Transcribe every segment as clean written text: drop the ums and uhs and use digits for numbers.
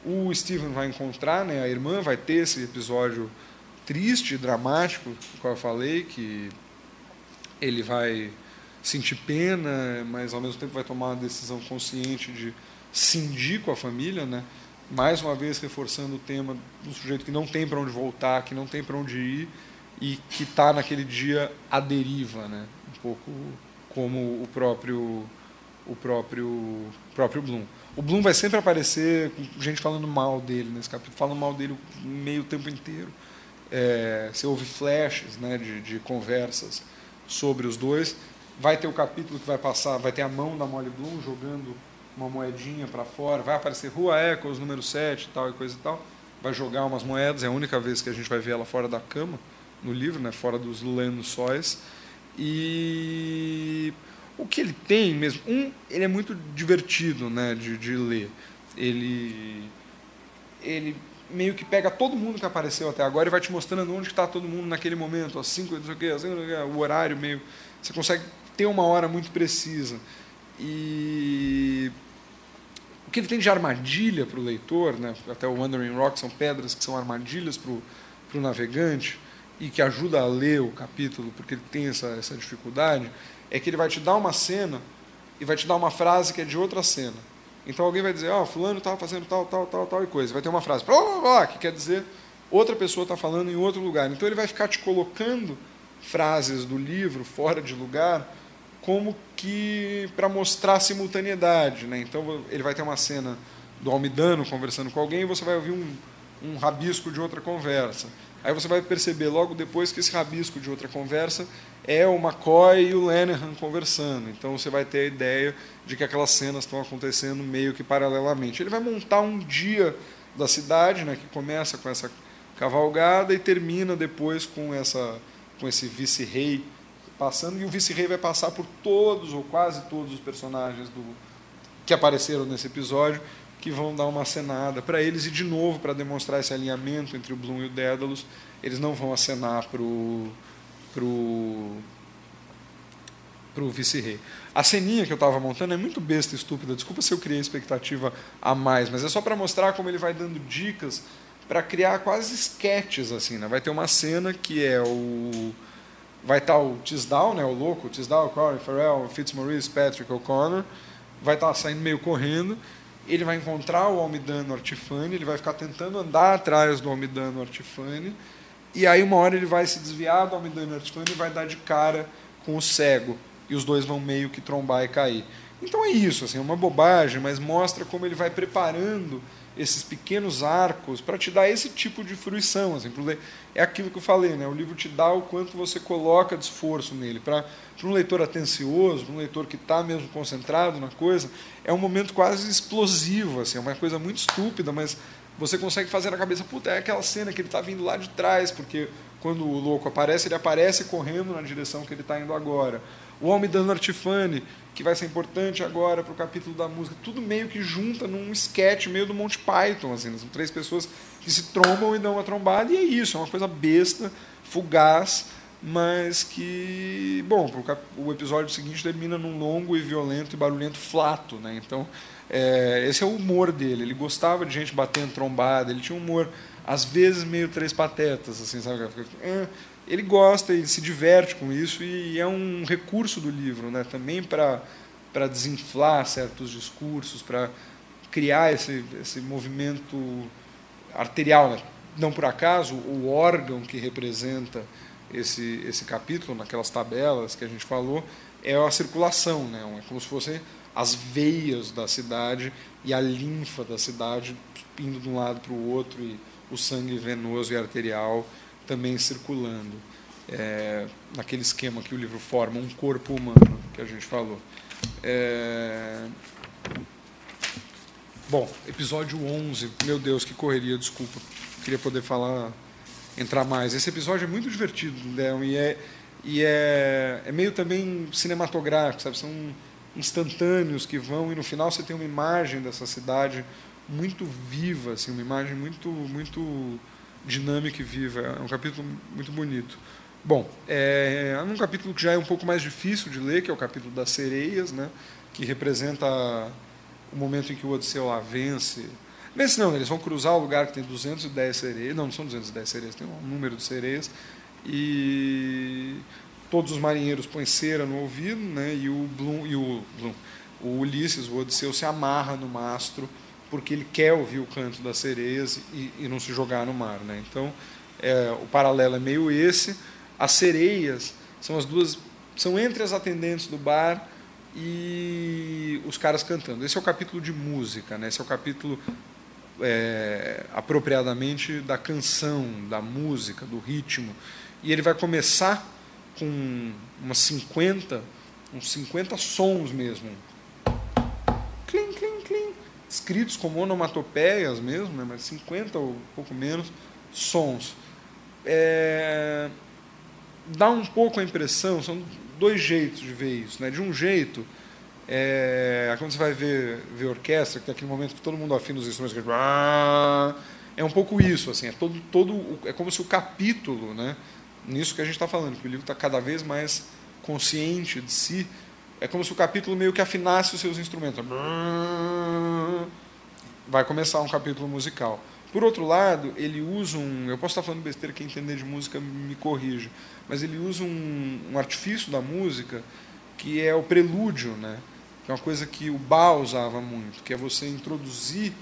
O Stephen vai encontrar, né, a irmã, vai ter esse episódio triste, dramático, do qual eu falei, que ele vai sentir pena, mas ao mesmo tempo vai tomar uma decisão consciente de cindir com a família, né? Mais uma vez reforçando o tema do sujeito que não tem para onde voltar, que não tem para onde ir e que está naquele dia à deriva, né? Um pouco como o próprio Bloom. O Bloom vai sempre aparecer com gente falando mal dele nesse capítulo, falando mal dele meio tempo inteiro. Você ouve flashes, né, de conversas sobre os dois. Vai ter o capítulo que vai passar, vai ter a mão da Molly Bloom jogando uma moedinha para fora, vai aparecer Rua Echoes, número 7, tal e coisa e tal, vai jogar umas moedas, é a única vez que a gente vai ver ela fora da cama, no livro, né, fora dos lençóis. E o que ele tem mesmo, ele é muito divertido, né, de ler. Ele meio que pega todo mundo que apareceu até agora e vai te mostrando onde está todo mundo naquele momento, às 5, não sei o quê, o horário meio... Você consegue ter uma hora muito precisa. E o que ele tem de armadilha para o leitor, né, até o Wandering Rock são pedras que são armadilhas para o navegante e que ajuda a ler o capítulo, porque ele tem essa dificuldade, é que ele vai te dar uma cena e vai te dar uma frase que é de outra cena. Então alguém vai dizer, fulano estava fazendo tal e coisa. Vai ter uma frase, que quer dizer outra pessoa está falando em outro lugar. Então ele vai ficar te colocando frases do livro fora de lugar, como que para mostrar simultaneidade, né? Então ele vai ter uma cena do Almidano conversando com alguém e você vai ouvir um rabisco de outra conversa. Aí você vai perceber logo depois que esse rabisco de outra conversa é o McCoy e o Lenihan conversando. Então você vai ter a ideia de que aquelas cenas estão acontecendo meio que paralelamente. Ele vai montar um dia da cidade, né, que começa com essa cavalgada e termina depois com esse vice-rei passando, e o vice-rei vai passar por todos ou quase todos os personagens que apareceram nesse episódio, que vão dar uma acenada para eles, e de novo, para demonstrar esse alinhamento entre o Bloom e o Dédalus, eles não vão acenar pro vice-rei. A ceninha que eu estava montando é muito besta e estúpida, desculpa se eu criei expectativa a mais, mas é só para mostrar como ele vai dando dicas para criar quase esquetes, assim, né? Vai ter uma cena que vai estar o Tisdale, né, o louco, Tisdale, Crowley, Farrell, Fitzmaurice, Patrick, O'Connor, vai estar saindo meio correndo, ele vai encontrar o Almidano Artifani, ele vai ficar tentando andar atrás do Almidano Artifani, e aí uma hora ele vai se desviar do Almidano Artifani e vai dar de cara com o cego, e os dois vão meio que trombar e cair. Então é isso, assim, é uma bobagem, mas mostra como ele vai preparando esses pequenos arcos para te dar esse tipo de fruição. Assim, é aquilo que eu falei, né? O livro te dá o quanto você coloca de esforço nele. Para um leitor atencioso, para um leitor que está mesmo concentrado na coisa, é um momento quase explosivo, assim, é uma coisa muito estúpida, mas você consegue fazer na cabeça, puta, é aquela cena que ele está vindo lá de trás, porque quando o louco aparece, ele aparece correndo na direção que ele está indo agora. O Almidano Artifani, que vai ser importante agora para o capítulo da música, tudo meio que junta num sketch meio do Monty Python, assim, são 3 pessoas que se trombam e dão uma trombada, e é isso, é uma coisa besta, fugaz, mas que, bom, o episódio seguinte termina num longo e violento e barulhento flato, né? Então, esse é o humor dele, ele gostava de gente batendo trombada, ele tinha um humor, às vezes, meio Três Patetas, assim, sabe? Ele gosta e se diverte com isso, e é um recurso do livro, né? Também para desinflar certos discursos, para criar esse movimento arterial, né? Não por acaso, o órgão que representa esse capítulo, naquelas tabelas que a gente falou, é a circulação, né? É como se fossem as veias da cidade e a linfa da cidade indo de um lado para o outro, e o sangue venoso e arterial também circulando, naquele esquema que o livro forma, um corpo humano, que a gente falou. Bom, episódio 11, meu Deus, que correria, desculpa, queria poder entrar mais. Esse episódio é muito divertido, Léo, e é meio também cinematográfico, sabe? São instantâneos que vão, e no final você tem uma imagem dessa cidade muito viva, assim, uma imagem muito, muito dinâmica e viva. É um capítulo muito bonito. Bom, é um capítulo que já é um pouco mais difícil de ler, que é o capítulo das sereias, né, que representa o momento em que o Odisseu lá vence. Mas não, eles vão cruzar o lugar que tem 210 sereias. Não são 210 sereias, tem um número de sereias. E todos os marinheiros põem cera no ouvido, né? E o Ulisses, o Odisseu, se amarra no mastro porque ele quer ouvir o canto das sereias e não se jogar no mar, né? Então, o paralelo é meio esse. As sereias são as duas, são entre as atendentes do bar e os caras cantando. Esse é o capítulo de música, né? Esse é o capítulo apropriadamente da canção, da música, do ritmo. E ele vai começar com uns 50 sons mesmo. Clim, clim, clim. Escritos como onomatopeias mesmo, né? Mas 50 ou pouco menos sons. Dá um pouco a impressão, são dois jeitos de ver isso, né? De um jeito, quando você vai ver orquestra, que é aquele momento que todo mundo afina os instrumentos, é um pouco isso, assim, é como se o capítulo, né? Nisso que a gente está falando, que o livro está cada vez mais consciente de si, é como se o capítulo meio que afinasse os seus instrumentos. Vai começar um capítulo musical. Por outro lado, ele usa eu posso estar falando besteira, quem entender de música me corrija, mas ele usa um artifício da música que é o prelúdio, né? Que é uma coisa que o Bach usava muito, que é você introduzir,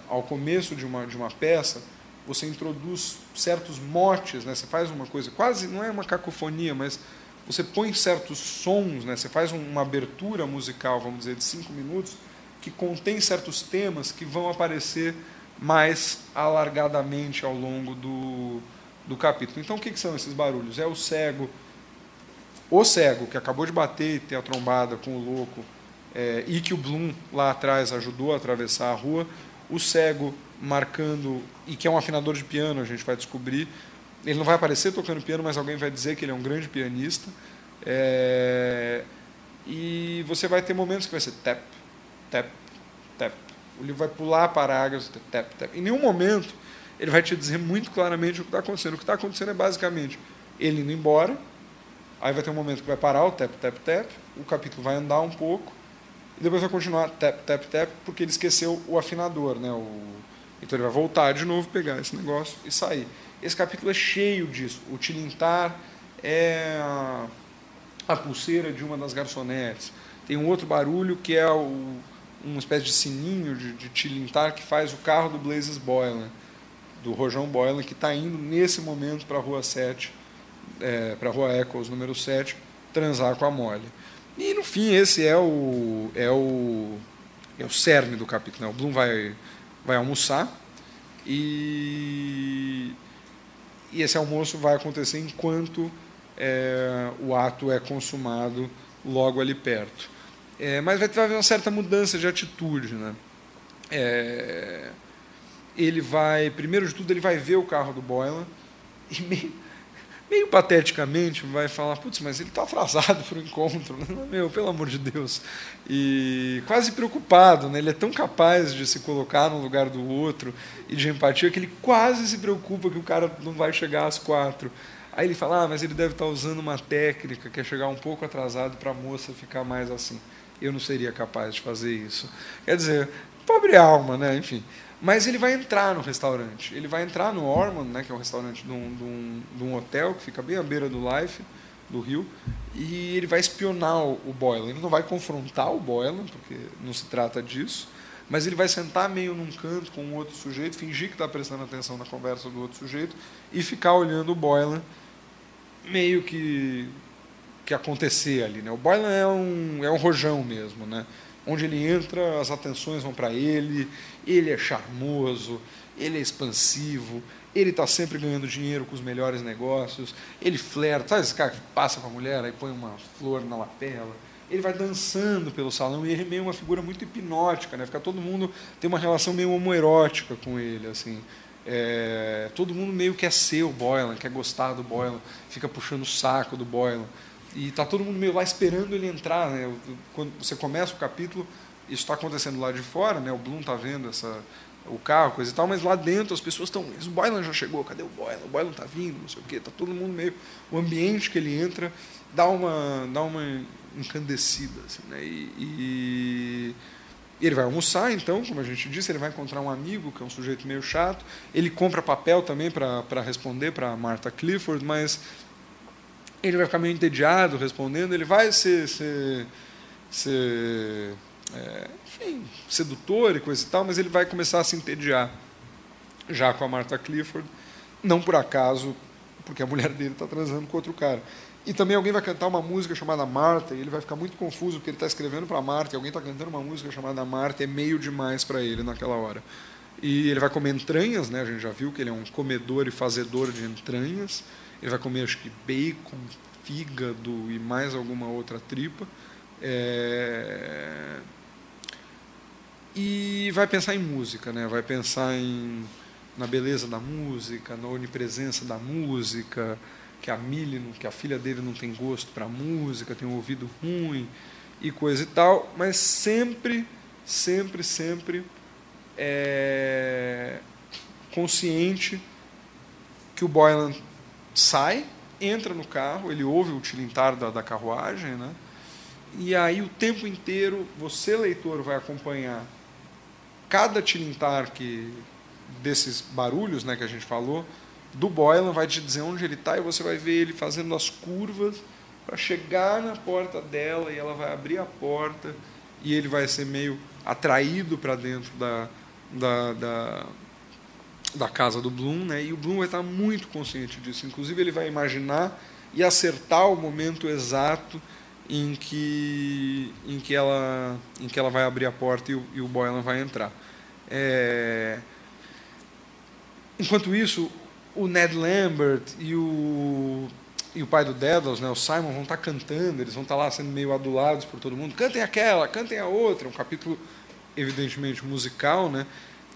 ao começo de uma peça, você introduz certos motes, né? Você faz uma coisa, quase não é uma cacofonia, mas você põe certos sons, né? Você faz uma abertura musical, vamos dizer, de 5 minutos, que contém certos temas que vão aparecer mais alargadamente ao longo do capítulo. Então, o que são esses barulhos? É o cego, que acabou de bater e ter a trombada com o louco, e que o Bloom, lá atrás, ajudou a atravessar a rua. O cego marcando, e que é um afinador de piano, a gente vai descobrir. Ele não vai aparecer tocando piano, mas alguém vai dizer que ele é um grande pianista. E você vai ter momentos que vai ser tap, tap, tap. O livro vai pular parágrafos, tap, tap. Em nenhum momento ele vai te dizer muito claramente o que está acontecendo. O que está acontecendo é basicamente ele indo embora, aí vai ter um momento que vai parar o tap, tap, tap, o capítulo vai andar um pouco, e depois vai continuar tap, tap, tap, porque ele esqueceu o afinador, né? Então ele vai voltar de novo, pegar esse negócio e sair. Esse capítulo é cheio disso. O tilintar é a pulseira de uma das garçonetes. Tem um outro barulho que é uma espécie de sininho de tilintar que faz o carro do Blazes Boylan, do Rojão Boylan, que está indo nesse momento para a Rua 7, para a Rua Eccles, número 7, transar com a Molly. E, no fim, esse é o cerne do capítulo, né? O Bloom vai almoçar e esse almoço vai acontecer enquanto o ato é consumado logo ali perto. Mas vai haver uma certa mudança de atitude, né? Ele vai, primeiro de tudo, ele vai ver o carro do Boylan e meio pateticamente vai falar, putz, mas ele está atrasado para o encontro, né? Meu, pelo amor de Deus. E quase preocupado, né? Ele é tão capaz de se colocar no lugar do outro e de empatia que ele quase se preocupa que o cara não vai chegar às 4. Aí ele fala, mas ele deve estar usando uma técnica que é chegar um pouco atrasado para a moça ficar mais assim. Eu não seria capaz de fazer isso. Quer dizer, pobre alma, né? Enfim. Mas ele vai entrar no restaurante. Ele vai entrar no Ormond, né, que é um restaurante de um hotel que fica bem à beira do Life, do rio, e ele vai espionar o Boylan. Ele não vai confrontar o Boylan, porque não se trata disso, mas ele vai sentar meio num canto com um outro sujeito, fingir que está prestando atenção na conversa do outro sujeito e ficar olhando o Boylan meio que acontecer ali, né? O Boylan é um rojão mesmo, né? Onde ele entra, as atenções vão para ele é charmoso, ele é expansivo, ele está sempre ganhando dinheiro com os melhores negócios, ele flerta, sabe esse cara que passa com a mulher, aí põe uma flor na lapela, ele vai dançando pelo salão e ele é meio uma figura muito hipnótica, né? Fica todo mundo, tem uma relação meio homoerótica com ele, assim. Todo mundo meio quer ser o Boylan, quer gostar do Boylan, fica puxando o saco do Boylan. E está todo mundo meio lá esperando ele entrar, né? Quando você começa o capítulo, isso está acontecendo lá de fora, né? O Bloom está vendo o carro, coisa e tal, mas lá dentro as pessoas estão... O Boylan já chegou, cadê o Boylan? O Boylan está vindo, não sei o quê. Está todo mundo meio... O ambiente que ele entra dá uma incandescida, assim, né? Ele vai almoçar, então, como a gente disse, ele vai encontrar um amigo, que é um sujeito meio chato. Ele compra papel também para responder para Martha Clifford, mas ele vai ficar meio entediado respondendo. Ele vai ser enfim, sedutor e coisa e tal, mas ele vai começar a se entediar já com a Martha Clifford, não por acaso, porque a mulher dele está transando com outro cara. E também alguém vai cantar uma música chamada Martha, e ele vai ficar muito confuso, porque ele está escrevendo para Martha, e alguém está cantando uma música chamada Martha, é meio demais para ele naquela hora. E ele vai comer entranhas, né? A gente já viu que ele é um comedor e fazedor de entranhas. Ele vai comer, acho que, bacon, fígado e mais alguma outra tripa. E vai pensar em música, né? Vai pensar na beleza da música, na onipresença da música, que a Millie, que a filha dele não tem gosto para música, tem um ouvido ruim e coisa e tal, mas sempre consciente que o Boylan sai, entra no carro, ele ouve o tilintar da carruagem, né? E aí o tempo inteiro você, leitor, vai acompanhar cada tilintar desses barulhos, né, que a gente falou, do Boylan, vai te dizer onde ele está, e você vai ver ele fazendo as curvas para chegar na porta dela, e ela vai abrir a porta, e ele vai ser meio atraído para dentro da casa do Bloom, né? E o Bloom vai estar muito consciente disso. Inclusive, ele vai imaginar e acertar o momento exato em que ela vai abrir a porta e o Boylan vai entrar. Enquanto isso, o Ned Lambert e o pai do Daedalus, né, o Simon, vão estar cantando, eles vão estar lá sendo meio adulados por todo mundo. Cantem aquela, cantem a outra. É um capítulo, evidentemente, musical, né?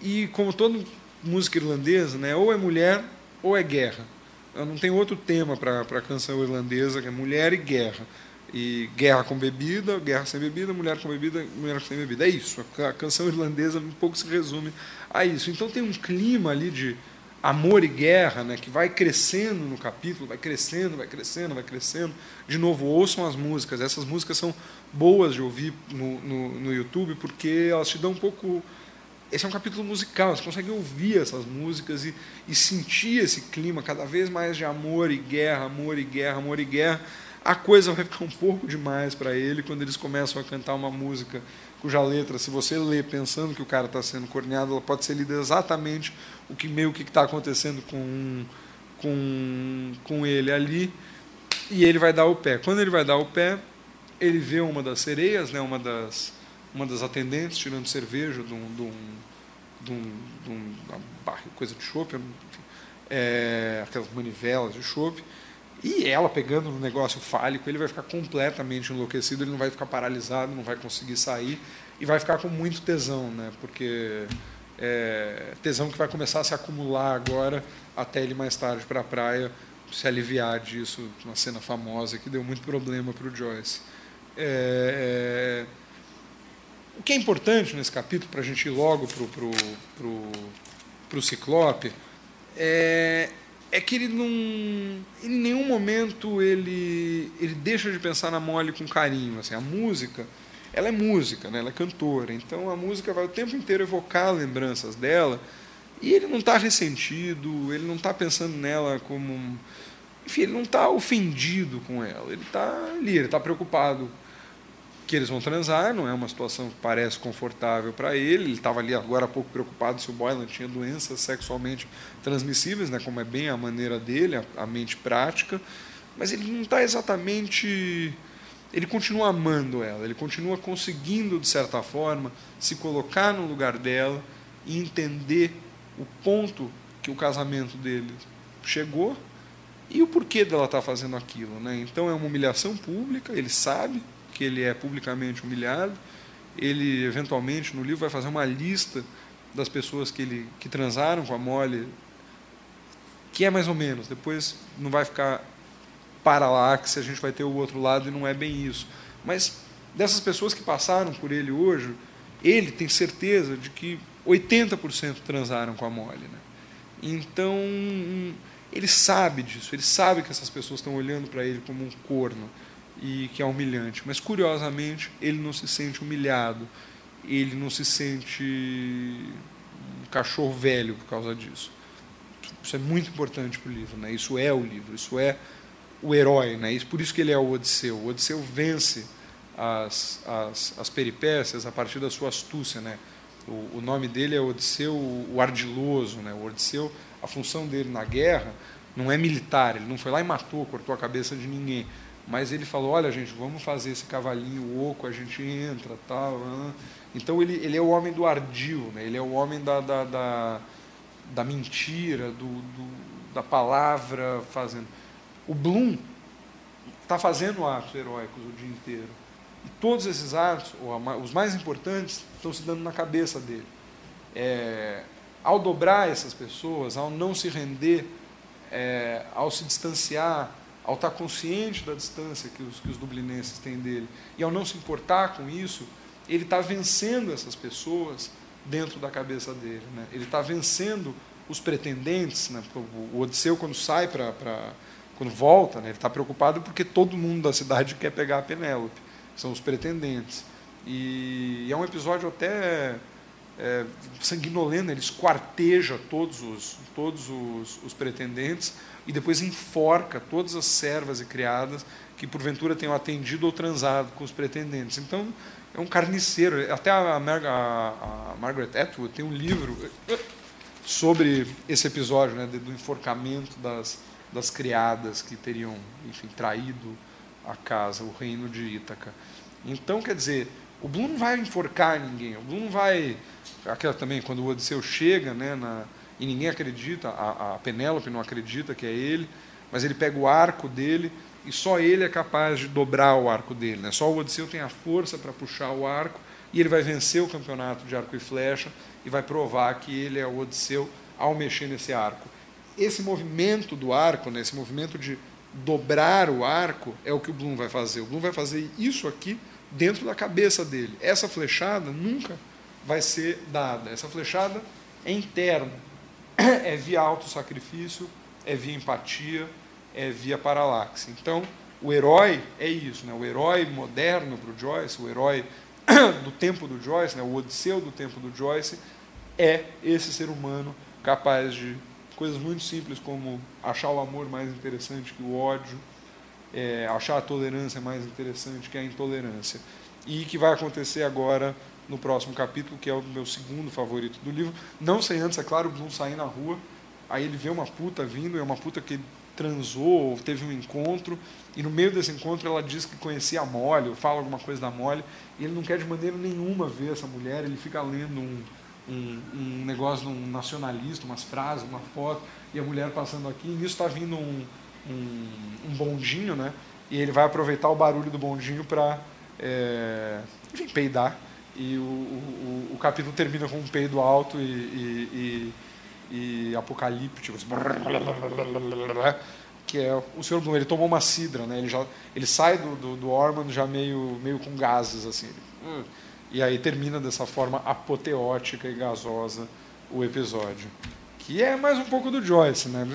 E, como toda música irlandesa, né, ou é mulher ou é guerra. Não tem outro tema para a canção irlandesa, que é mulher e guerra. E guerra com bebida, guerra sem bebida, mulher com bebida, mulher sem bebida. É isso. A canção irlandesa um pouco se resume a isso. Então tem um clima ali de amor e guerra, né, que vai crescendo no capítulo, vai crescendo. De novo, ouçam as músicas. Essas músicas são boas de ouvir no YouTube, porque elas te dão um pouco... Esse é um capítulo musical, você consegue ouvir essas músicas e sentir esse clima cada vez mais de amor e guerra, amor e guerra, amor e guerra. A coisa vai ficar um pouco demais para ele quando eles começam a cantar uma música cuja letra, se você lê pensando que o cara está sendo corneado, ela pode ser lida exatamente o que está acontecendo com ele ali, e ele vai dar o pé. Quando ele vai dar o pé, ele vê uma das sereias, né, uma das atendentes tirando cerveja de uma coisa de chope, aquelas manivelas de chope, e ela pegando no negócio fálico. Ele vai ficar completamente enlouquecido, ele não vai ficar paralisado, não vai conseguir sair, e vai ficar com muito tesão, né? Porque tesão que vai começar a se acumular agora, até ele mais tarde para a praia se aliviar disso, uma cena famosa que deu muito problema para o Joyce. O que é importante nesse capítulo, para a gente ir logo para o Ciclope, é que ele não, em nenhum momento ele deixa de pensar na Molly com carinho. Assim, a música, ela é música, né? Ela é cantora, então a música vai o tempo inteiro evocar lembranças dela, e ele não está ressentido, ele não está pensando nela como... Enfim, ele não está ofendido com ela, ele está ali, ele está preocupado que eles vão transar, não é uma situação que parece confortável para ele. Ele estava ali agora há pouco preocupado se o Boylan tinha doenças sexualmente transmissíveis, né, como é bem a maneira dele, a mente prática, mas ele não está exatamente... Ele continua amando ela, ele continua conseguindo, de certa forma, se colocar no lugar dela e entender o ponto que o casamento dele chegou e o porquê dela estar fazendo aquilo, né? Então é uma humilhação pública, ele sabe que ele é publicamente humilhado. Ele, eventualmente, no livro, vai fazer uma lista das pessoas que transaram com a Molly, que é mais ou menos. Depois não vai ficar paralaxe, a gente vai ter o outro lado, e não é bem isso. Mas dessas pessoas que passaram por ele hoje, ele tem certeza de que 80% transaram com a Molly, né? Então, ele sabe disso, ele sabe que essas pessoas estão olhando para ele como um corno, e que é humilhante, mas curiosamente ele não se sente humilhado, ele não se sente um cachorro velho por causa disso. Isso é muito importante para o livro, né? Isso é o livro, isso é o herói, né? Por isso que ele é o Odisseu. O Odisseu vence as peripécias a partir da sua astúcia, né? O nome dele é Odisseu, o ardiloso, né? O Odisseu, a função dele na guerra não é militar, ele não foi lá e matou, cortou a cabeça de ninguém, mas ele falou, olha, gente, vamos fazer esse cavalinho oco, a gente entra, tal. Então ele é o homem do ardil, né? Ele é o homem da mentira, da palavra fazendo. O Bloom está fazendo atos heróicos o dia inteiro. E todos esses atos, os mais importantes, estão se dando na cabeça dele. Ao dobrar essas pessoas, ao não se render, ao se distanciar, ao estar consciente da distância que os dublinenses têm dele, e ao não se importar com isso, ele está vencendo essas pessoas dentro da cabeça dele, né? Ele está vencendo os pretendentes, né? O Odisseu, quando sai quando volta, né? Ele está preocupado porque todo mundo da cidade quer pegar a Penélope, são os pretendentes. E é um episódio até sanguinolento, ele esquarteja todos os pretendentes e depois enforca todas as servas e criadas que porventura tenham atendido ou transado com os pretendentes. Então é um carniceiro. Até a Margaret Atwood tem um livro sobre esse episódio, né, do enforcamento das criadas que teriam, enfim, traído a casa, o reino de Ítaca. Então, quer dizer, o Bloom não vai enforcar ninguém, o Bloom vai... Aquela também, quando o Odisseu chega, né, e ninguém acredita, a Penélope não acredita que é ele, mas ele pega o arco dele e só ele é capaz de dobrar o arco dele, né? Só o Odisseu tem a força para puxar o arco e ele vai vencer o campeonato de arco e flecha e vai provar que ele é o Odisseu ao mexer nesse arco. Esse movimento do arco, né, esse movimento de dobrar o arco, é o que o Bloom vai fazer. O Bloom vai fazer isso aqui dentro da cabeça dele. Essa flechada nunca vai ser dada. Essa flechada é interna. É via autossacrifício, é via empatia, é via paralaxe. Então, o herói é isso, né? O herói moderno para o Joyce, o herói do tempo do Joyce, né? O Odisseu do tempo do Joyce, é esse ser humano capaz de coisas muito simples como achar o amor mais interessante que o ódio, achar a tolerância mais interessante que a intolerância. E que vai acontecer agora no próximo capítulo, que é o meu segundo favorito do livro. Não sei antes, é claro, o Bloom sair na rua, aí ele vê uma puta vindo, é uma puta que transou, ou teve um encontro, e no meio desse encontro ela diz que conhecia a Molly, ou fala alguma coisa da Molly, e ele não quer de maneira nenhuma ver essa mulher, ele fica lendo um negócio de um nacionalista, umas frases, uma foto, e a mulher passando aqui, e nisso está vindo um bondinho, né? E ele vai aproveitar o barulho do bondinho para, enfim, peidar, e o capítulo termina com um peido alto e apocalíptico, que é o Sr. Bloom. Ele tomou uma cidra, né? Ele sai do Ormond já meio com gases, assim. E aí termina dessa forma apoteótica e gasosa o episódio, que é mais um pouco do Joyce, né?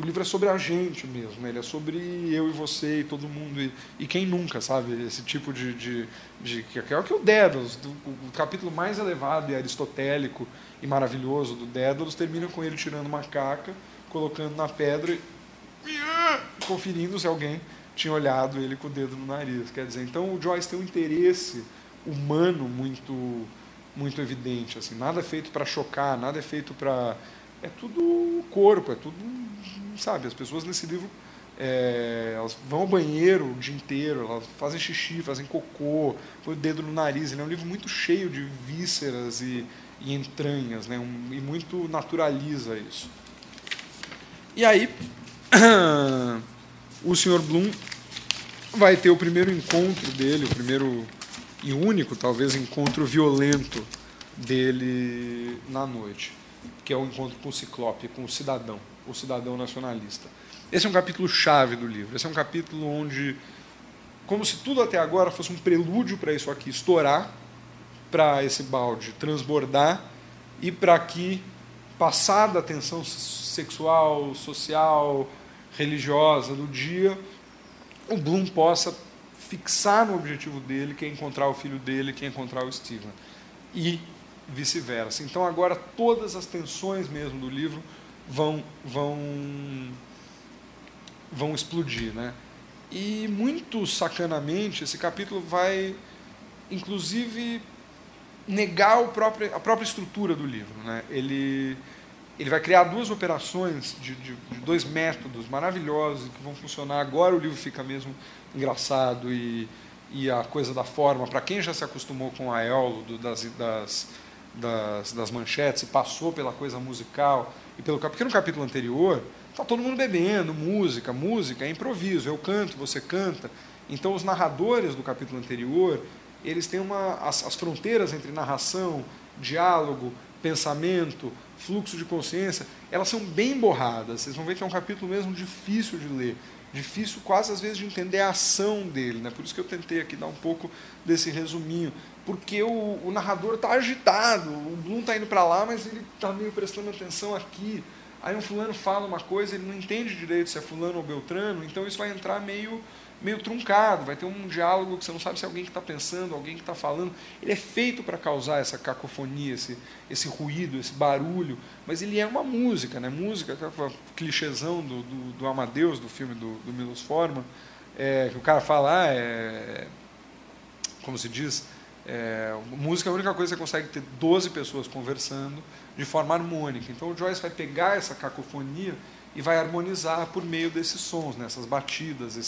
O livro é sobre a gente mesmo, né? Ele é sobre eu e você e todo mundo, e quem nunca, sabe? Esse tipo que é o que o Dédalus, o capítulo mais elevado e aristotélico e maravilhoso do Dédalus, termina com ele tirando uma caca, colocando na pedra e conferindo se alguém tinha olhado ele com o dedo no nariz. Quer dizer, então o Joyce tem um interesse humano muito evidente, assim. Nada é feito para chocar, nada é feito para... É tudo corpo, é tudo, sabe? As pessoas nesse livro, elas vão ao banheiro o dia inteiro, elas fazem xixi, fazem cocô, põem o dedo no nariz. Ele é um livro muito cheio de vísceras e entranhas, né? E muito naturaliza isso. E aí, o Sr. Bloom vai ter o primeiro encontro dele, o primeiro e único, talvez, encontro violento dele na noite, que é o encontro com o Ciclope, com o cidadão nacionalista. Esse é um capítulo chave do livro. Esse é um capítulo onde, como se tudo até agora fosse um prelúdio para isso aqui estourar, para esse balde transbordar, e para que, passada a tensão sexual, social, religiosa do dia, o Bloom possa fixar no objetivo dele, que é encontrar o filho dele, que é encontrar o Steven. E vice-versa. Então agora todas as tensões mesmo do livro vão explodir, né? E muito sacanamente esse capítulo vai, inclusive, negar a própria estrutura do livro, né? Ele vai criar duas operações de dois métodos maravilhosos que vão funcionar. Agora o livro fica mesmo engraçado e a coisa da forma, para quem já se acostumou com a Aeolo das manchetes e passou pela coisa musical, porque no capítulo anterior está todo mundo bebendo, música é improviso, eu canto, você canta. Então os narradores do capítulo anterior, eles têm as fronteiras entre narração, diálogo, pensamento, fluxo de consciência, elas são bem borradas. Vocês vão ver que é um capítulo mesmo difícil de ler, difícil quase às vezes de entender a ação dele, né? Por isso que eu tentei aqui dar um pouco desse resuminho, porque o narrador está agitado, o Bloom está indo para lá, mas ele está meio prestando atenção aqui. Aí um fulano fala uma coisa, ele não entende direito se é fulano ou beltrano, então isso vai entrar meio truncado, vai ter um diálogo que você não sabe se é alguém que está pensando, alguém que está falando. Ele é feito para causar essa cacofonia, esse ruído, esse barulho, mas ele é uma música, né? Música, aquele clichêzão do Amadeus, do filme do Milos Forman, que o cara fala, como se diz, música é a única coisa que você consegue ter 12 pessoas conversando de forma harmônica. Então o Joyce vai pegar essa cacofonia e vai harmonizar por meio desses sons, né? Essas batidas,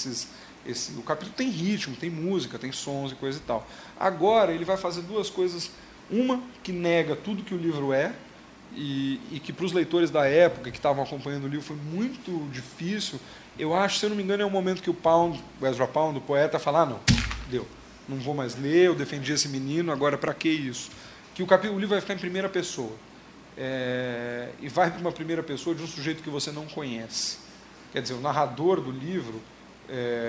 o capítulo tem ritmo, tem música, tem sons e coisa e tal. Agora ele vai fazer duas coisas. Uma que nega tudo que o livro é, e que para os leitores da época que estavam acompanhando o livro foi muito difícil. Eu acho, se eu não me engano, é o momento que o Ezra Pound, o poeta, fala, não, deu, não vou mais ler, eu defendi esse menino, agora para que isso? Que o livro vai ficar em primeira pessoa. E vai para uma primeira pessoa de um sujeito que você não conhece. Quer dizer, o narrador do livro,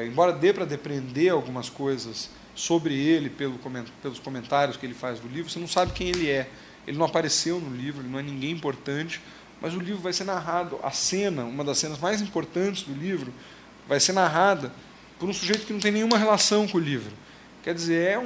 embora dê para depreender algumas coisas sobre ele pelos comentários que ele faz do livro, você não sabe quem ele é. Ele não apareceu no livro, ele não é ninguém importante, mas o livro vai ser narrado, a cena, uma das cenas mais importantes do livro, vai ser narrada por um sujeito que não tem nenhuma relação com o livro. Quer dizer,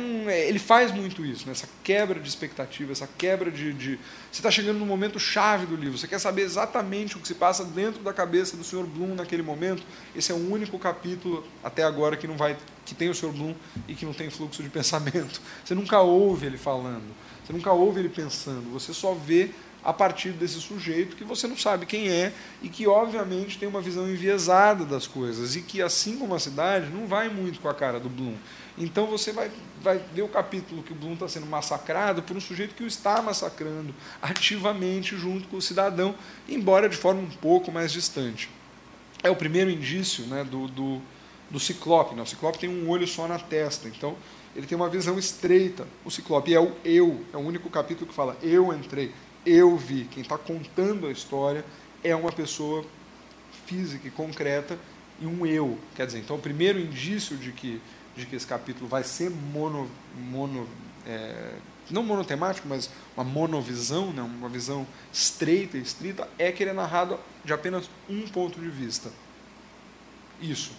ele faz muito isso, né? Essa quebra de expectativa, essa quebra de... Você está chegando no momento chave do livro, você quer saber exatamente o que se passa dentro da cabeça do Sr. Bloom naquele momento. Esse é o único capítulo, até agora, que tem o Sr. Bloom e que não tem fluxo de pensamento. Você nunca ouve ele falando, você nunca ouve ele pensando, você só vê a partir desse sujeito que você não sabe quem é e que, obviamente, tem uma visão enviesada das coisas e que, assim como a cidade, não vai muito com a cara do Bloom. Então você vai ver o capítulo que o Bloom está sendo massacrado por um sujeito que o está massacrando ativamente junto com o cidadão, embora de forma um pouco mais distante. É o primeiro indício, né, do Ciclope. Né? O Ciclope tem um olho só na testa, então ele tem uma visão estreita. O Ciclope é o eu, é o único capítulo que fala eu entrei, eu vi. Quem está contando a história é uma pessoa física e concreta e um eu. Quer dizer, então o primeiro indício de que esse capítulo vai ser não monotemático, mas uma monovisão, né, uma visão estreita e estrita, é que ele é narrado de apenas um ponto de vista. Isso.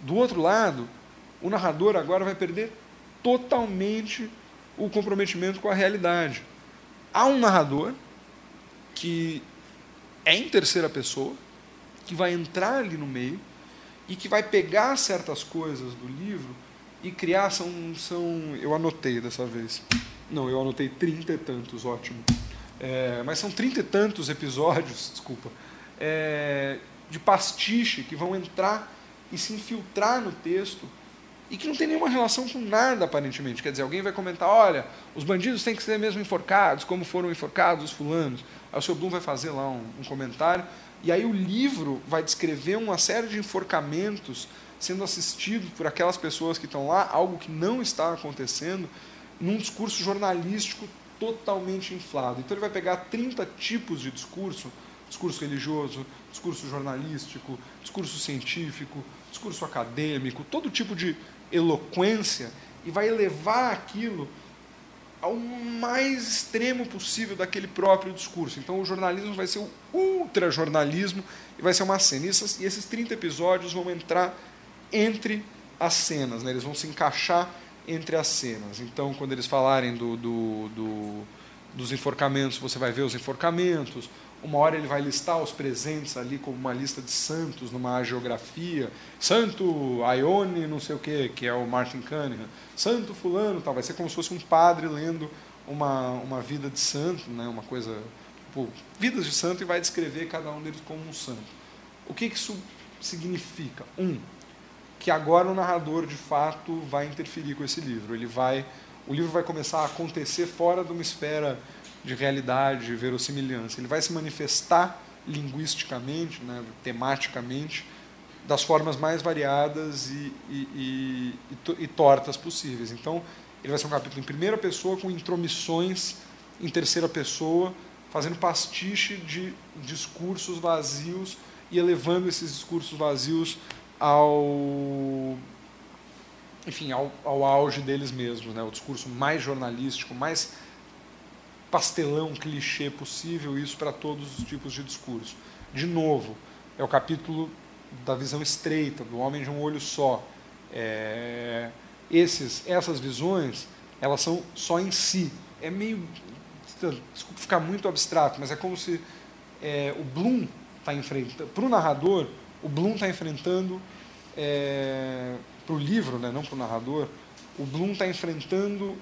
Do outro lado, o narrador agora vai perder totalmente o comprometimento com a realidade. Há um narrador que é em terceira pessoa, que vai entrar ali no meio, e que vai pegar certas coisas do livro e criar, eu anotei dessa vez, não, eu anotei 30 e tantos, ótimo, mas são 30 e tantos episódios, desculpa, de pastiche que vão entrar e se infiltrar no texto e que não tem nenhuma relação com nada, aparentemente. Quer dizer, alguém vai comentar, olha, os bandidos têm que ser mesmo enforcados, como foram enforcados os fulanos. Aí o Sr. Bloom vai fazer lá um comentário, e aí o livro vai descrever uma série de enforcamentos sendo assistido por aquelas pessoas que estão lá, algo que não está acontecendo, num discurso jornalístico totalmente inflado. Então ele vai pegar 30 tipos de discurso religioso, discurso jornalístico, discurso científico, discurso acadêmico, todo tipo de eloquência, e vai elevar aquilo ao mais extremo possível daquele próprio discurso. Então o jornalismo vai ser o ultrajornalismo e vai ser uma cena. E esses 30 episódios vão entrar entre as cenas, né? Eles vão se encaixar entre as cenas. Então, quando eles falarem dos enforcamentos, você vai ver os enforcamentos. Uma hora ele vai listar os presentes ali como uma lista de santos numa hagiografia. Santo Ione, não sei o quê, que é o Martin Cunningham. Santo fulano, tal. Vai ser como se fosse um padre lendo uma vida de santo, né? Uma coisa, tipo, vidas de santo, e vai descrever cada um deles como um santo. O que isso significa? Que agora o narrador, de fato, vai interferir com esse livro. O livro vai começar a acontecer fora de uma esfera de realidade, de verossimilhança. Ele vai se manifestar linguisticamente, né, tematicamente, das formas mais variadas e tortas possíveis. Então, ele vai ser um capítulo em primeira pessoa, com intromissões em terceira pessoa, fazendo pastiche de discursos vazios e elevando esses discursos vazios ao auge deles mesmos, né? O discurso mais jornalístico, mais pastelão, clichê possível, isso para todos os tipos de discurso. De novo, é o capítulo da visão estreita, do homem de um olho só. Essas visões, elas são só em si. É meio, desculpa ficar muito abstrato, mas é como se o Bloom está enfrentando, para o narrador, o Bloom está enfrentando, para o livro, né, não para o narrador, o Bloom está enfrentando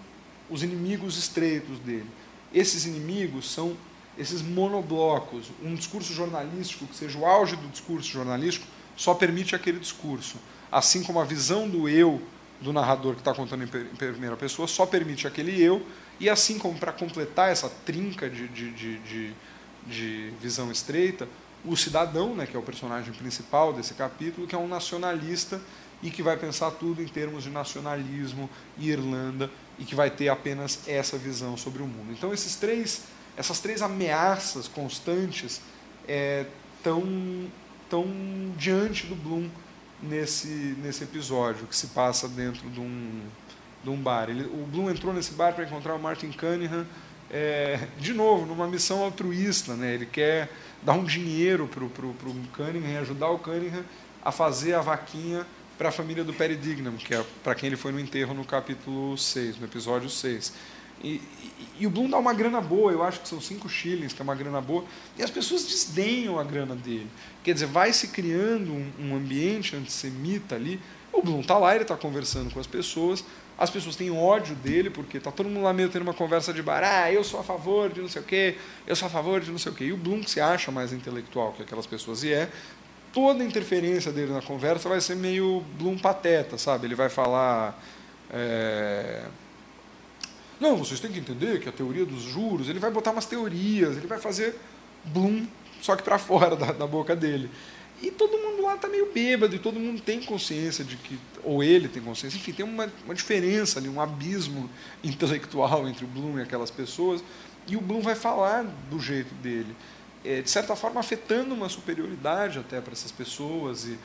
os inimigos estreitos dele. Esses inimigos são esses monoblocos. Um discurso jornalístico, que seja o auge do discurso jornalístico, só permite aquele discurso. Assim como a visão do eu do narrador que está contando em primeira pessoa só permite aquele eu, e assim como, para completar essa trinca de visão estreita, o cidadão, né, que é o personagem principal desse capítulo, que é um nacionalista e que vai pensar tudo em termos de nacionalismo e Irlanda, e que vai ter apenas essa visão sobre o mundo. Então, essas três ameaças constantes estão diante do Bloom nesse episódio, que se passa dentro de um bar. O Bloom entrou nesse bar para encontrar o Martin Cunningham, de novo, numa missão altruísta, né? Ele quer dar um dinheiro para o Cunningham, ajudar o Cunningham a fazer a vaquinha para a família do Perry Dignam, que é para quem ele foi no enterro no capítulo 6, no episódio 6. E o Bloom dá uma grana boa, eu acho que são 5 shillings, que é uma grana boa, e as pessoas desdenham a grana dele. Quer dizer, vai se criando um ambiente antissemita ali. O Bloom está lá, ele está conversando com as pessoas têm ódio dele, porque está todo mundo lá meio tendo uma conversa de bar, eu sou a favor de não sei o quê, eu sou a favor de não sei o quê. E o Bloom, que se acha mais intelectual que aquelas pessoas, toda a interferência dele na conversa vai ser meio Bloom pateta, sabe? Ele vai falar... Não, vocês têm que entender que a teoria dos juros, ele vai botar umas teorias, ele vai fazer Bloom, só que para fora da boca dele. E todo mundo lá está meio bêbado, e todo mundo tem consciência de que, ou ele tem consciência, enfim, tem uma diferença ali, um abismo intelectual entre o Bloom e aquelas pessoas, e o Bloom vai falar do jeito dele, de certa forma afetando uma superioridade até para essas pessoas, e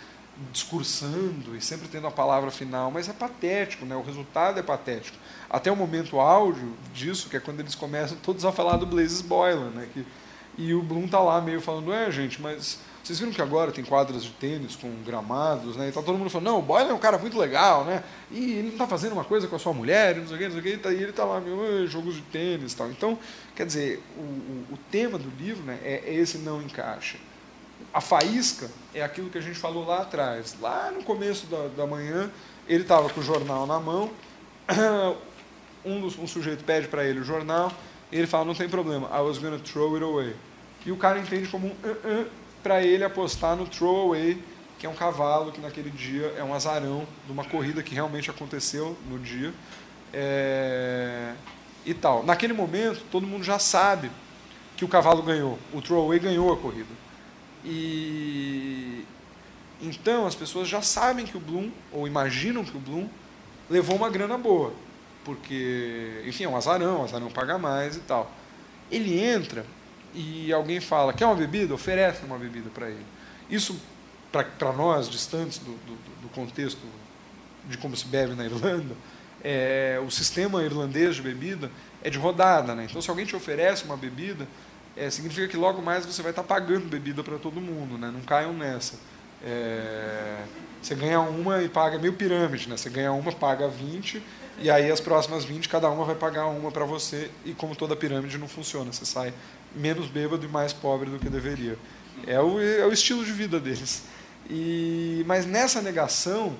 discursando, e sempre tendo a palavra final, mas é patético, né? O resultado é patético. Até o momento áudio disso, que é quando eles começam todos a falar do Blazes Boylan, né? E o Bloom está lá meio falando, gente, mas vocês viram que agora tem quadras de tênis com gramados, né? E está todo mundo falando, não, o Boylan é um cara muito legal, né? E ele não está fazendo uma coisa com a sua mulher, não sei o que, não sei o que, e ele está lá, jogos de tênis e tal. Então, quer dizer, o tema do livro, né, é esse não encaixa. A faísca é aquilo que a gente falou lá atrás. Lá no começo da manhã, ele estava com o jornal na mão, um sujeito pede para ele o jornal, e ele fala, não tem problema, I was going to throw it away. E o cara entende como para ele apostar no throwaway, que é um cavalo que naquele dia é um azarão de uma corrida que realmente aconteceu no dia. E tal. Naquele momento, todo mundo já sabe que o cavalo ganhou, o throwaway ganhou a corrida. E então as pessoas já sabem que o Bloom, ou imaginam que o Bloom, levou uma grana boa, porque, enfim, é um azarão, o azarão paga mais e tal. Ele entra e alguém fala, quer uma bebida? Oferece uma bebida para ele. Isso, para nós, distantes do contexto de como se bebe na Irlanda, o sistema irlandês de bebida é de rodada, né? Então, se alguém te oferece uma bebida, significa que logo mais você vai estar pagando bebida para todo mundo, né? Não caiam nessa. Você ganha uma e paga meio pirâmide, né? Você ganha uma, paga 20, e aí as próximas 20, cada uma vai pagar uma para você, e como toda pirâmide não funciona, você sai menos bêbado e mais pobre do que deveria. É o estilo de vida deles. Mas nessa negação,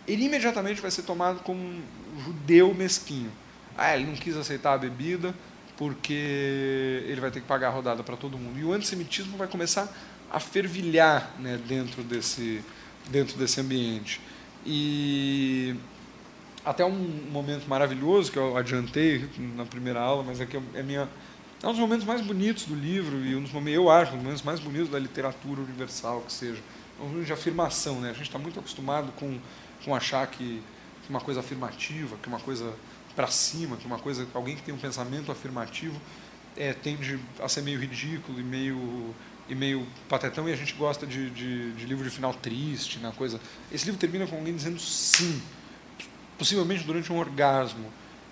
ele imediatamente vai ser tomado como um judeu mesquinho. Ele não quis aceitar a bebida porque ele vai ter que pagar a rodada para todo mundo. E o antissemitismo vai começar a fervilhar, né, dentro desse ambiente. E até um momento maravilhoso que eu adiantei na primeira aula, mas aqui é um dos momentos mais bonitos do livro e eu acho um dos momentos mais bonitos da literatura universal, que seja um momento de afirmação, né? A gente está muito acostumado com achar que uma coisa afirmativa, que uma coisa para cima, que uma coisa, alguém que tem um pensamento afirmativo tende a ser meio ridículo e meio patetão, e a gente gosta de livro de final triste, né, coisa. Esse livro termina com alguém dizendo sim, possivelmente durante um orgasmo.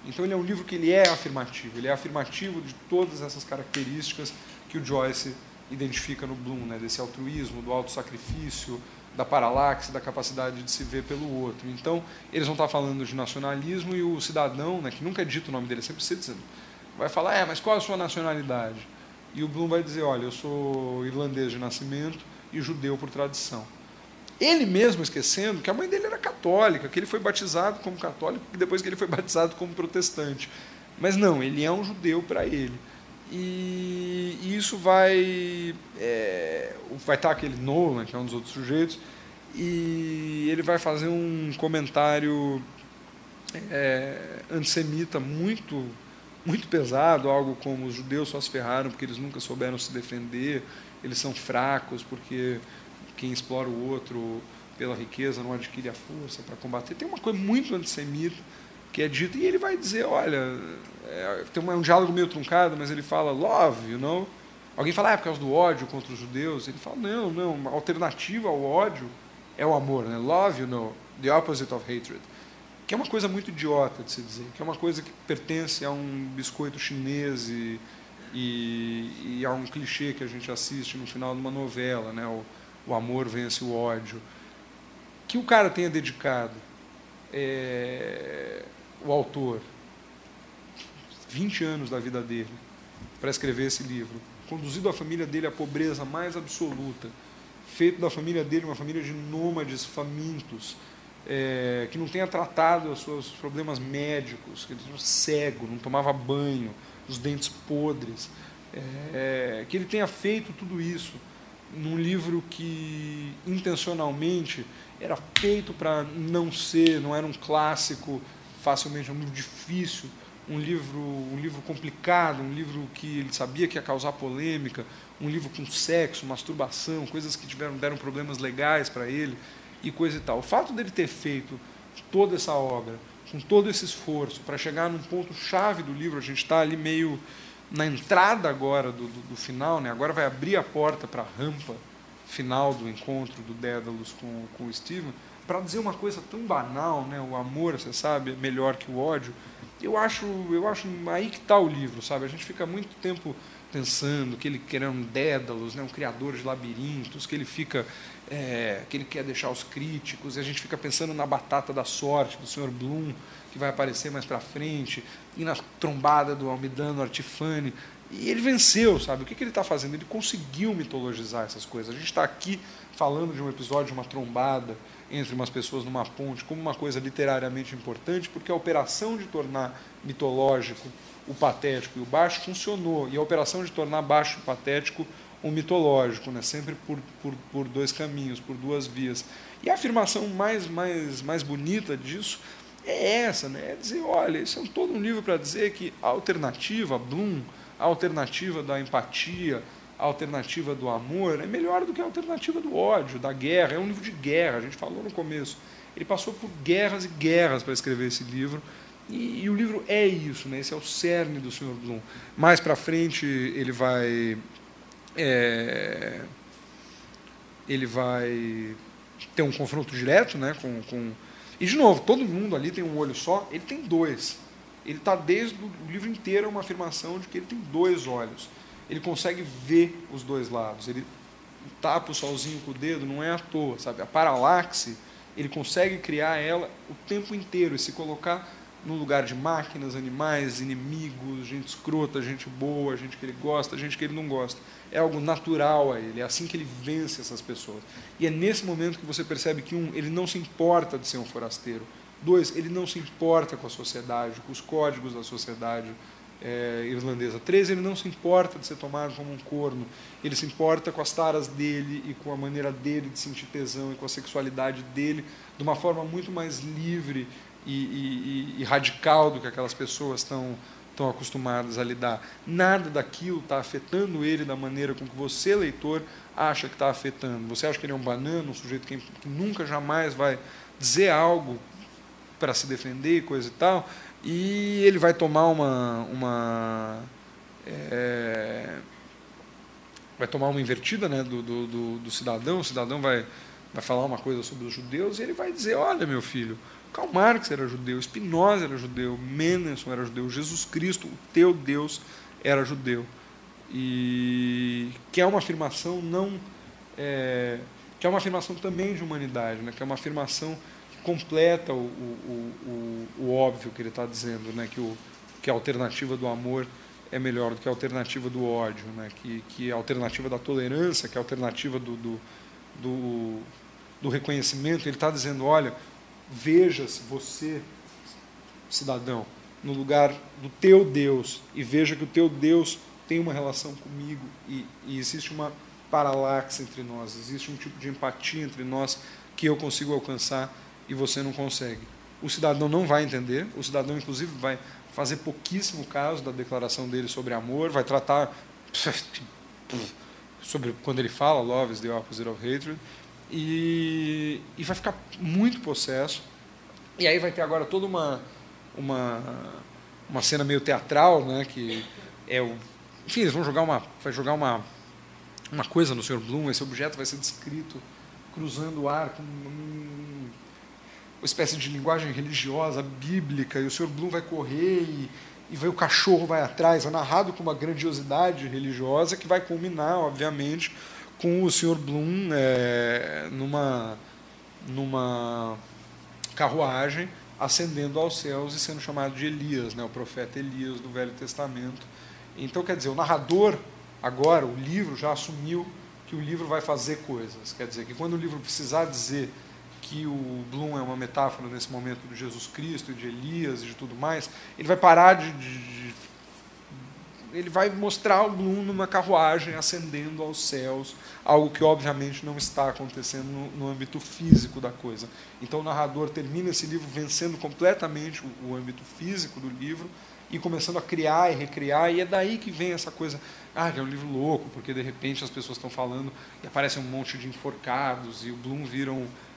Então ele é um livro que ele é afirmativo de todas essas características que o Joyce identifica no Bloom, né, desse altruísmo, do autossacrifício, da paralaxe, da capacidade de se ver pelo outro. Então, eles vão estar falando de nacionalismo e o cidadão, né, que nunca é dito o nome dele, é sempre citizen, vai falar, mas qual é a sua nacionalidade? E o Bloom vai dizer, olha, eu sou irlandês de nascimento e judeu por tradição. Ele mesmo esquecendo que a mãe dele era católica, que ele foi batizado como católico e depois que ele foi batizado como protestante. Mas não, ele é um judeu para ele. E isso vai estar aquele Nolan, que é um dos outros sujeitos, e ele vai fazer um comentário antissemita muito, muito pesado, algo como os judeus só se ferraram porque eles nunca souberam se defender, eles são fracos porque quem explora o outro pela riqueza não adquire a força para combater. Tem uma coisa muito antissemita que é dita, e ele vai dizer, olha, tem um diálogo meio truncado, mas ele fala, love, you know? Alguém fala, por causa do ódio contra os judeus. Ele fala, não, a alternativa ao ódio é o amor, né? Love, you know, the opposite of hatred. Que é uma coisa muito idiota de se dizer, que é uma coisa que pertence a um biscoito chinês e a um clichê que a gente assiste no final de uma novela, né? O amor vence o ódio. Que o cara tenha dedicado, o autor, 20 anos da vida dele para escrever esse livro, conduzido a família dele à pobreza mais absoluta, feito da família dele uma família de nômades famintos, que não tenha tratado os seus problemas médicos, que ele era cego, não tomava banho, os dentes podres, que ele tenha feito tudo isso num livro que intencionalmente era feito para não era um clássico facilmente, um livro difícil, um livro complicado, um livro que ele sabia que ia causar polêmica, um livro com sexo, masturbação, coisas que deram problemas legais para ele e coisa e tal. O fato dele ter feito toda essa obra, com todo esse esforço, para chegar num ponto-chave do livro, a gente está ali meio na entrada agora do final, né? Agora vai abrir a porta para a rampa final do encontro do Dédalus com o Stephen, para dizer uma coisa tão banal, né? O amor, você sabe, é melhor que o ódio. Eu acho aí que está o livro, sabe? A gente fica muito tempo pensando que ele era um Dédalus, né? Um criador de labirintos, que ele quer deixar os críticos, e a gente fica pensando na batata da sorte do Sr. Bloom, que vai aparecer mais para frente, e na trombada do Almidano Artifani. E ele venceu, sabe? O que ele está fazendo? Ele conseguiu mitologizar essas coisas. A gente está aqui falando de um episódio de uma trombada entre umas pessoas numa ponte como uma coisa literariamente importante, porque a operação de tornar mitológico o patético e o baixo funcionou, e a operação de tornar baixo e patético o mitológico, né? Sempre por dois caminhos, por duas vias. E a afirmação mais bonita disso é essa, né? É dizer, olha, isso é todo um livro para dizer que a alternativa, Bloom, a alternativa da empatia, a alternativa do amor é melhor do que a alternativa do ódio, da guerra. É um livro de guerra, a gente falou no começo. Ele passou por guerras e guerras para escrever esse livro, e o livro é isso, né? Esse é o cerne do Sr. Bloom. Mais para frente ele vai ter um confronto direto, né, E, de novo, todo mundo ali tem um olho só, ele tem dois. Ele está desde o livro inteiro uma afirmação de que ele tem dois olhos. Ele consegue ver os dois lados. Ele tapa o solzinho com o dedo, não é à toa, sabe? A paralaxe, ele consegue criar ela o tempo inteiro e se colocar no lugar de máquinas, animais, inimigos, gente escrota, gente boa, gente que ele gosta, gente que ele não gosta. É algo natural a ele, é assim que ele vence essas pessoas. E é nesse momento que você percebe que, ele não se importa de ser um forasteiro. 2, ele não se importa com a sociedade, com os códigos da sociedade irlandesa. 3, ele não se importa de ser tomado como um corno. Ele se importa com as taras dele e com a maneira dele de sentir tesão e com a sexualidade dele de uma forma muito mais livre e radical do que aquelas pessoas estão acostumadas a lidar. Nada daquilo está afetando ele da maneira com que você, leitor, acha que está afetando. Você acha que ele é um banana, um sujeito que nunca, jamais vai dizer algo para se defender e coisa e tal, e ele vai tomar vai tomar uma invertida, né, do cidadão. O cidadão vai falar uma coisa sobre os judeus e ele vai dizer: olha, meu filho, Karl Marx era judeu, Spinoza era judeu, Mendelssohn era judeu, Jesus Cristo, o teu Deus, era judeu. E que é uma afirmação que é uma afirmação também de humanidade, né, que é uma afirmação que completa o óbvio que ele está dizendo, né, que a alternativa do amor é melhor do que a alternativa do ódio, né, que a alternativa da tolerância, que a alternativa do reconhecimento. Ele está dizendo: olha, veja-se você, cidadão, no lugar do teu Deus, e veja que o teu Deus tem uma relação comigo, e existe uma paralaxe entre nós, existe um tipo de empatia entre nós que eu consigo alcançar e você não consegue. O cidadão não vai entender, o cidadão, inclusive, vai fazer pouquíssimo caso da declaração dele sobre amor, vai tratar sobre, quando ele fala love is the opposite of hatred, e vai ficar muito possesso. E aí vai ter agora toda uma cena meio teatral, né, que é enfim, eles vão jogar uma coisa no Sr. Bloom. Esse objeto vai ser descrito cruzando o ar com uma espécie de linguagem religiosa, bíblica, e o Sr. Bloom vai correr e o cachorro vai atrás. É narrado com uma grandiosidade religiosa que vai culminar, obviamente, com o Sr. Bloom numa carruagem ascendendo aos céus e sendo chamado de Elias, né, o profeta Elias do Velho Testamento. Então, quer dizer, o narrador, agora, o livro já assumiu que o livro vai fazer coisas. Quer dizer, que quando o livro precisar dizer que o Bloom é uma metáfora nesse momento de Jesus Cristo, de Elias e de tudo mais, ele vai parar ele vai mostrar o Bloom numa carruagem ascendendo aos céus, algo que obviamente não está acontecendo no âmbito físico da coisa. Então o narrador termina esse livro vencendo completamente o âmbito físico do livro e começando a criar e recriar, e é daí que vem essa coisa, que é um livro louco, porque de repente as pessoas estão falando e aparece um monte de enforcados, e o Bloom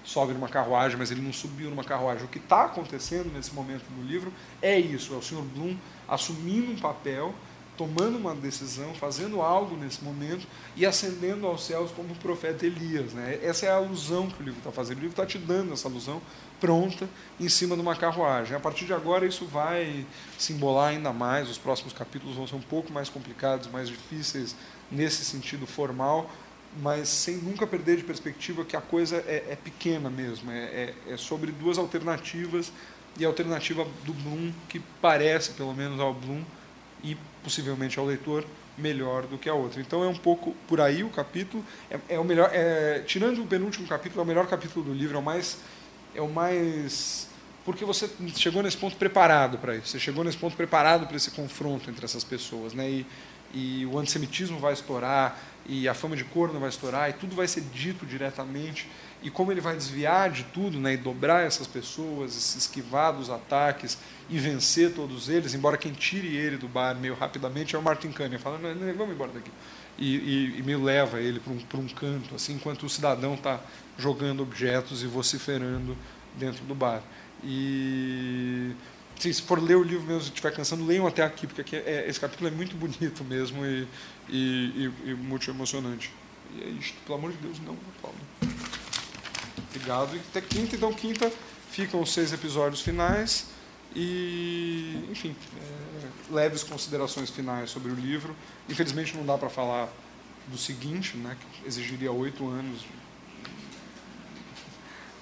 sobe numa carruagem, mas ele não subiu numa carruagem. O que está acontecendo nesse momento no livro é isso, é o Sr. Bloom assumindo um papel, tomando uma decisão, fazendo algo nesse momento e ascendendo aos céus como o profeta Elias, né? Essa é a alusão que o livro está fazendo. O livro está te dando essa alusão pronta em cima de uma carruagem. A partir de agora isso vai se embolar ainda mais, os próximos capítulos vão ser um pouco mais complicados, mais difíceis nesse sentido formal, mas sem nunca perder de perspectiva que a coisa é pequena mesmo, é sobre duas alternativas, e a alternativa do Bloom, que parece, pelo menos ao Bloom, e possivelmente ao leitor, melhor do que a outra. Então é um pouco por aí o capítulo, é o melhor, tirando o penúltimo capítulo, é o melhor capítulo do livro, é o mais porque você chegou nesse ponto preparado para isso, você chegou nesse ponto preparado para esse confronto entre essas pessoas, né? E o antissemitismo vai estourar, e a fama de corno vai estourar, e tudo vai ser dito diretamente, e como ele vai desviar de tudo, né, e dobrar essas pessoas, esquivar dos ataques e vencer todos eles, embora quem tire ele do bar meio rapidamente é o Martin Cunningham, fala: não, vamos embora daqui, e me leva ele para um canto, assim, enquanto o cidadão está jogando objetos e vociferando dentro do bar. E se for ler o livro mesmo, se estiver cansando, leiam até aqui, porque aqui esse capítulo é muito bonito mesmo e muito emocionante. E é isso, pelo amor de Deus, não, Paulo. Obrigado. E até quinta, então quinta ficam os 6 episódios finais e, enfim, leves considerações finais sobre o livro. Infelizmente não dá para falar do seguinte, né, que exigiria 8 anos.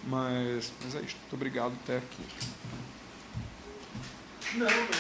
Mas é isso. Muito obrigado até aqui. Não, não.